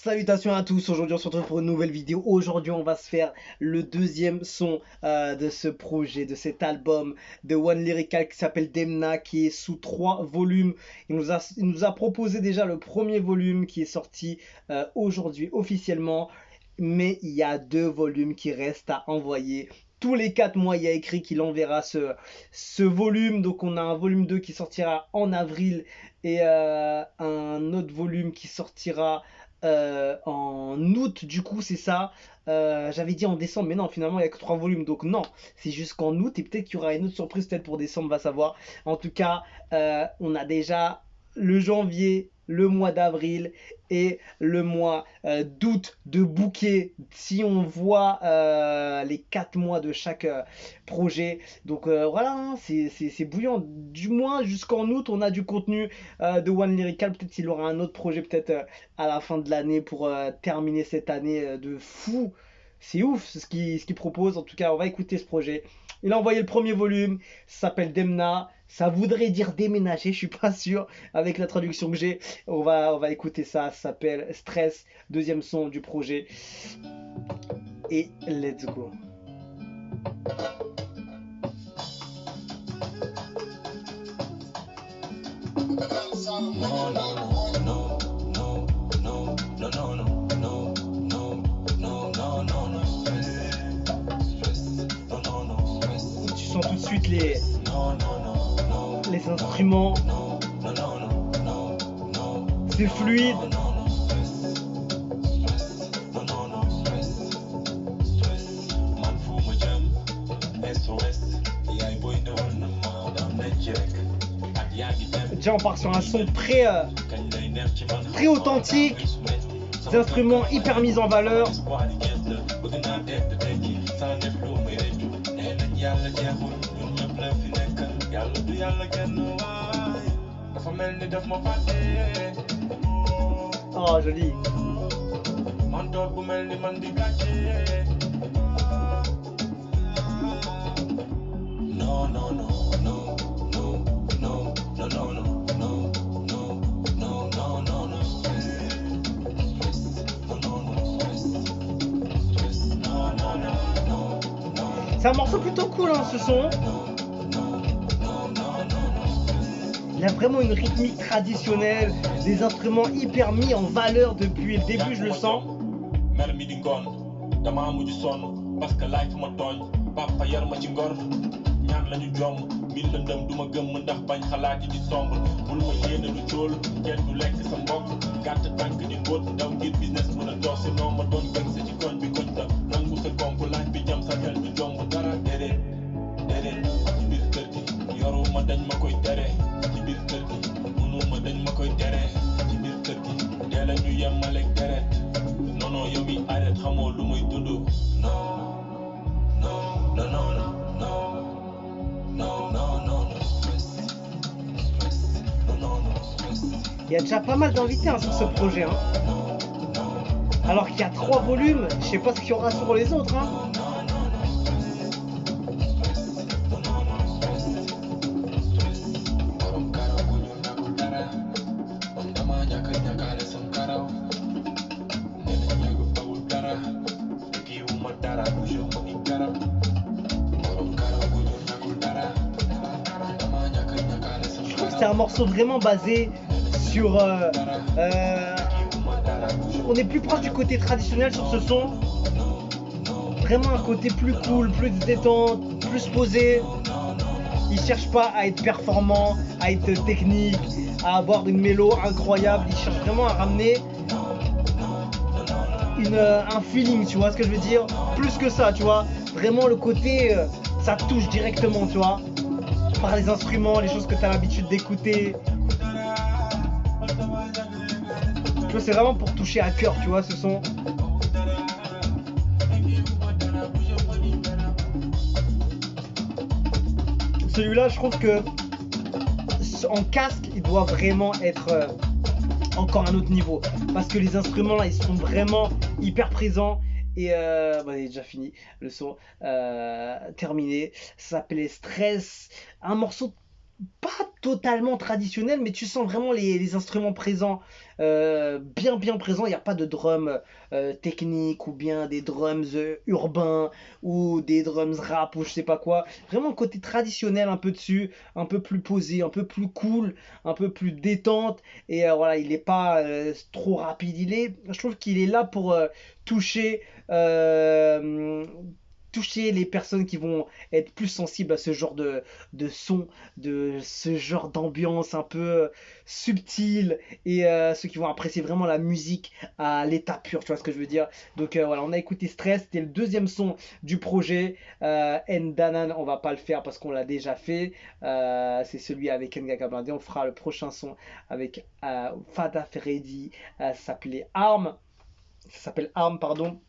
Salutations à tous, aujourd'hui on se retrouve pour une nouvelle vidéo. Aujourd'hui on va se faire le deuxième son de ce projet, de cet album de One Lyrical qui s'appelle Demna, qui est sous 3 volumes. Il nous a proposé déjà le premier volume qui est sorti aujourd'hui officiellement, mais il y a 2 volumes qui restent à envoyer. Tous les 4 mois, il y a écrit qu'il enverra ce volume. Donc on a un volume 2 qui sortira en avril et un autre volume qui sortira en août. Du coup, c'est ça. J'avais dit en décembre, mais non, finalement, il n'y a que 3 volumes. Donc non, c'est jusqu'en août. Et peut-être qu'il y aura une autre surprise peut-être pour décembre, on va savoir. En tout cas, on a déjà le janvier, le mois d'avril et le mois d'août de bouquet, si on voit les 4 mois de chaque projet. Donc voilà, hein, c'est bouillant. Du moins jusqu'en août, on a du contenu de One Lyrical. Peut-être qu'il aura un autre projet peut-être à la fin de l'année pour terminer cette année de fou. C'est ouf ce qu'il propose. En tout cas, on va écouter ce projet. Il a envoyé le premier volume, ça s'appelle Demna. Ça voudrait dire déménager, je suis pas sûr avec la traduction que j'ai. On va écouter ça. Ça s'appelle Stress, deuxième son du projet. Et let's go. Tu sens tout de suite les instruments. C'est fluide. Déjà on part sur un son très authentique, des instruments hyper mis en valeur. Oh joli. C'est un morceau plutôt cool hein, ce son. Il a vraiment une rythmique traditionnelle, des instruments hyper mis en valeur depuis le début, je le sens. Il y a déjà pas mal d'invités hein, sur ce projet. Hein. Alors qu'il y a 3 volumes, je sais pas ce qu'il y aura sur les autres. Hein. Je trouve que c'est un morceau vraiment basé sur on est plus proche du côté traditionnel sur ce son. Vraiment un côté plus cool, plus détente, plus posé. Il cherche pas à être performant, à être technique, à avoir une mélo incroyable. Il cherche vraiment à ramener un feeling, tu vois ce que je veux dire. Plus que ça, tu vois. Vraiment le côté, ça touche directement, tu vois. Par les instruments, les choses que tu as l'habitude d'écouter. Tu vois, c'est vraiment pour toucher à cœur, tu vois, ce son. Celui-là, je trouve que en casque, il doit vraiment être encore un autre niveau. Parce que les instruments, là, ils sont vraiment hyper présents. Et bah, il est déjà fini, le son terminé. Ça s'appelait Stress. Un morceau pas totalement traditionnel, mais tu sens vraiment les instruments présents, bien présents. Il n'y a pas de drums techniques ou bien des drums urbains ou des drums rap ou je sais pas quoi. Vraiment côté traditionnel un peu dessus, un peu plus posé, un peu plus cool, un peu plus détente. Et voilà, il n'est pas trop rapide. Je trouve qu'il est là pour toucher. euh, toucher les personnes qui vont être plus sensibles à ce genre de son, de ce genre d'ambiance un peu subtile et ceux qui vont apprécier vraiment la musique à l'état pur, tu vois ce que je veux dire. Donc voilà, on a écouté Stress, c'était le deuxième son du projet. Ndanan, on va pas le faire parce qu'on l'a déjà fait. C'est celui avec Nga Blindé. On fera le prochain son avec Fada Freddy. Ça s'appelait Arm. Ça s'appelle Arm, pardon.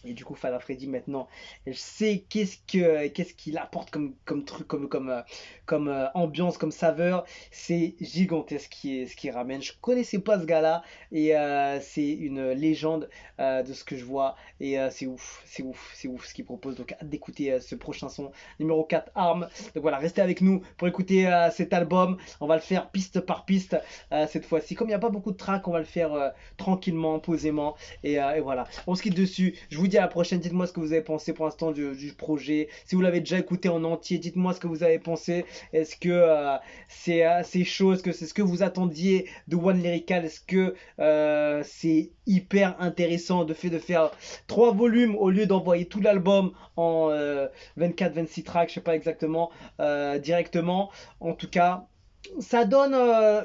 Et du coup, Fada Freddy maintenant, elle sait qu'est-ce qu'il apporte comme truc, comme ambiance, comme saveur. C'est gigantesque ce qui ramène. Je connaissais pas ce gars-là et c'est une légende de ce que je vois. Et c'est ouf ce qu'il propose. Donc hâte d'écouter ce prochain son numéro 4, Arm. Donc voilà, restez avec nous pour écouter cet album. On va le faire piste par piste cette fois-ci. Comme il n'y a pas beaucoup de tracks, on va le faire tranquillement, posément. Et voilà, on se quitte dessus. Je vous dis à la prochaine. Dites-moi ce que vous avez pensé pour l'instant du projet. Si vous l'avez déjà écouté en entier, dites-moi ce que vous avez pensé. Est-ce que c'est chaud? Est-ce que c'est ce que vous attendiez de One Lyrical? Est-ce que c'est hyper intéressant de faire 3 volumes au lieu d'envoyer tout l'album en 24-26 tracks, je sais pas exactement, directement. En tout cas, ça donne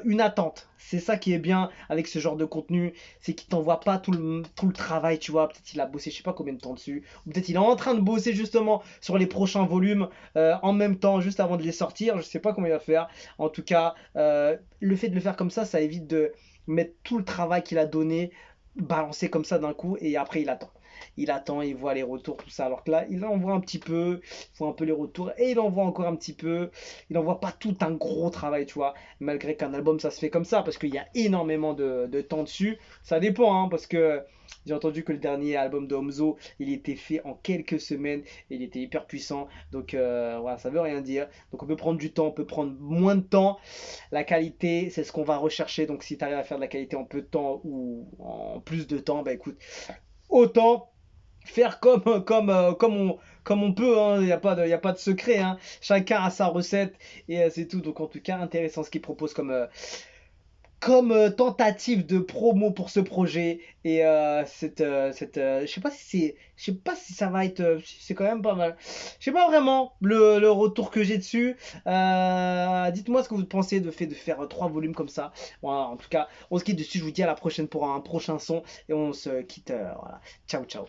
une attente. C'est ça qui est bien avec ce genre de contenu, c'est qu'il t'envoie pas tout le travail, tu vois. Peut-être il a bossé je sais pas combien de temps dessus, ou peut-être il est en train de bosser justement sur les prochains volumes en même temps, juste avant de les sortir. Je sais pas comment il va faire. En tout cas, le fait de le faire comme ça évite de mettre tout le travail qu'il a donné, balancer comme ça d'un coup, et après il attend. Il attend, il voit les retours, tout ça. Alors que là, il envoie un petit peu, il voit un peu les retours, et il envoie encore un petit peu. Il n'envoie pas tout un gros travail, tu vois. Malgré qu'un album, ça se fait comme ça, parce qu'il y a énormément de temps dessus. Ça dépend, hein, parce que j'ai entendu que le dernier album de Homzo, il était fait en quelques semaines, et il était hyper puissant. Donc voilà, ça veut rien dire. Donc on peut prendre du temps, on peut prendre moins de temps. La qualité, c'est ce qu'on va rechercher. Donc si tu arrives à faire de la qualité en peu de temps ou en plus de temps, bah écoute, autant faire comme on peut, hein. Il y a pas de secret, hein. Chacun a sa recette et c'est tout. Donc en tout cas, intéressant ce qu'il propose comme tentative de promo pour ce projet. Et je sais pas si ça va être, c'est quand même pas mal. Je sais pas vraiment le retour que j'ai dessus. Dites-moi ce que vous pensez de faire 3 volumes comme ça. Voilà, en tout cas, on se quitte dessus. Je vous dis à la prochaine pour un prochain son et on se quitte. Voilà. Ciao, ciao.